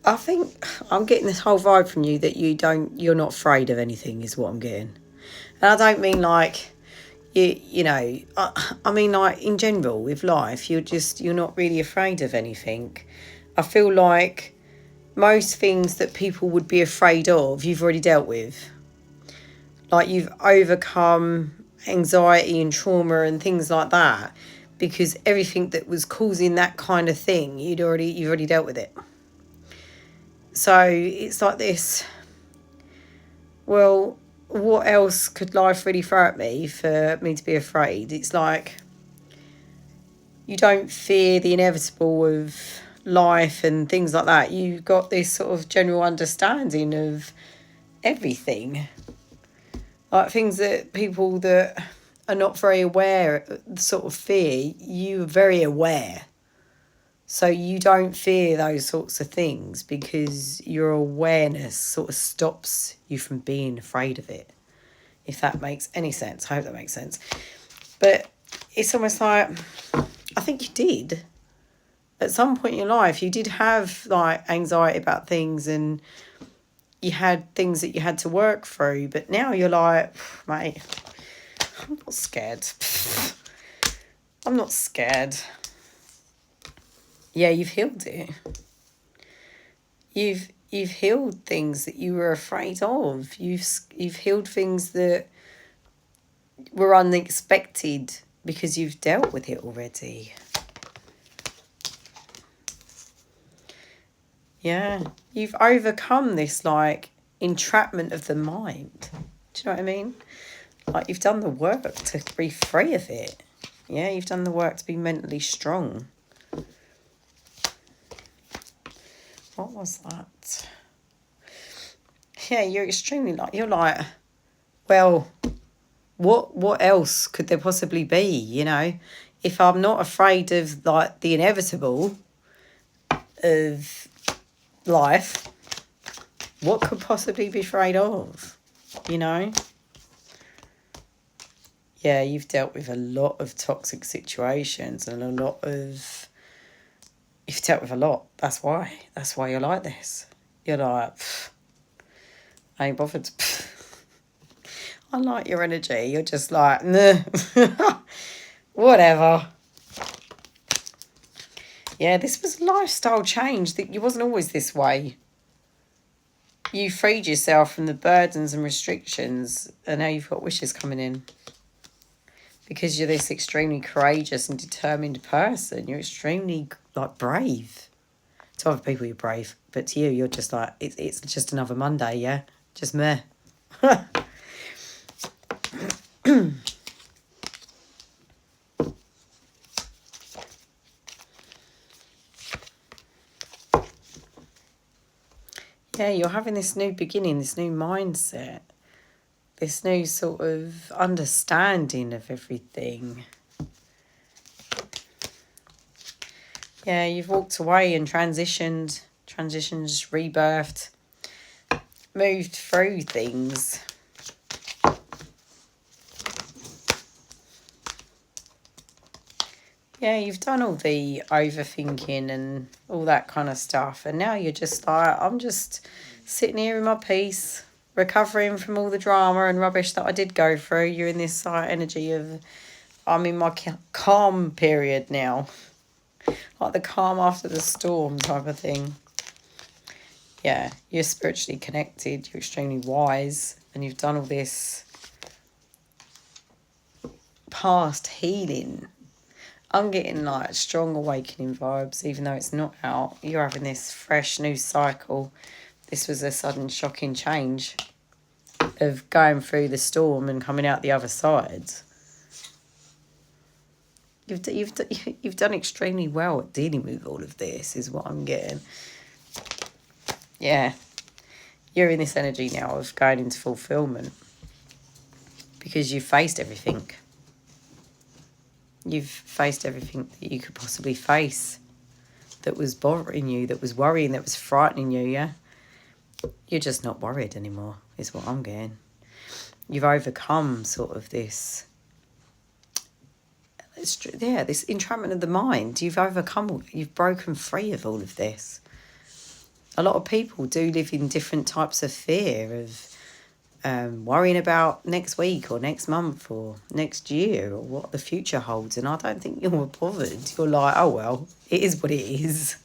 I think I'm getting this whole vibe from you that you're not afraid of anything, is what I'm getting. And I don't mean like, you know, I mean like in general with life, you're not really afraid of anything. I feel like most things that people would be afraid of, you've already dealt with. Like you've overcome anxiety and trauma and things like that because everything that was causing that kind of thing, you've already dealt with it. So it's like this, well, what else could life really throw at me for me to be afraid? It's like you don't fear the inevitable of life and things like that. You've got this sort of general understanding of everything. Like things that people that are not very aware sort of fear, you're very aware. So you don't fear those sorts of things because your awareness sort of stops you from being afraid of it. If that makes any sense. I hope that makes sense. But it's almost like, I think you did. At some point in your life, you did have like anxiety about things and you had things that you had to work through. But now you're like, mate, I'm not scared. I'm not scared. Yeah, you've healed it. You've healed things that you were afraid of. You've healed things that were unexpected because you've dealt with it already. Yeah, you've overcome this like entrapment of the mind. Do you know what I mean? Like you've done the work to be free of it. Yeah, you've done the work to be mentally strong. What was that? Yeah, you're like, well, what else could there possibly be, you know? If I'm not afraid of like the inevitable of life, what could possibly be afraid of, you know? Yeah, you've dealt with a lot of toxic situations and you've dealt with a lot. That's why you're like this. You're like, I ain't bothered. I like your energy. You're just like, nah. Whatever. Yeah, this was a lifestyle change that you wasn't always this way. You freed yourself from the burdens and restrictions, and now you've got wishes coming in. Because you're this extremely courageous and determined person. You're extremely like brave. To other people, you're brave, but to you, you're just like it's just another Monday, yeah, just meh. Yeah, you're having this new beginning, this new mindset, this new sort of understanding of everything. Yeah, you've walked away and transitioned, rebirthed, moved through things. Yeah, you've done all the overthinking and all that kind of stuff. And now you're just like, I'm just sitting here in my peace, recovering from all the drama and rubbish that I did go through. You're in this energy of, I'm in my calm period now. Like the calm after the storm type of thing. Yeah, you're spiritually connected, you're extremely wise, and you've done all this past healing. I'm getting like strong awakening vibes, even though it's not out. You're having this fresh new cycle. This was a sudden shocking change of going through the storm and coming out the other side. You've done extremely well at dealing with all of this, is what I'm getting. Yeah, you're in this energy now of going into fulfillment because you've faced everything. You've faced everything that you could possibly face that was bothering you, that was worrying, that was frightening you, yeah? You're just not worried anymore, is what I'm getting. You've overcome sort of this, this entrapment of the mind. You've overcome, you've broken free of all of this. a lot of people do live in different types of fear of worrying about next week or next month or next year or what the future holds. And I don't think you're bothered. You're like, oh, well, it is what it is.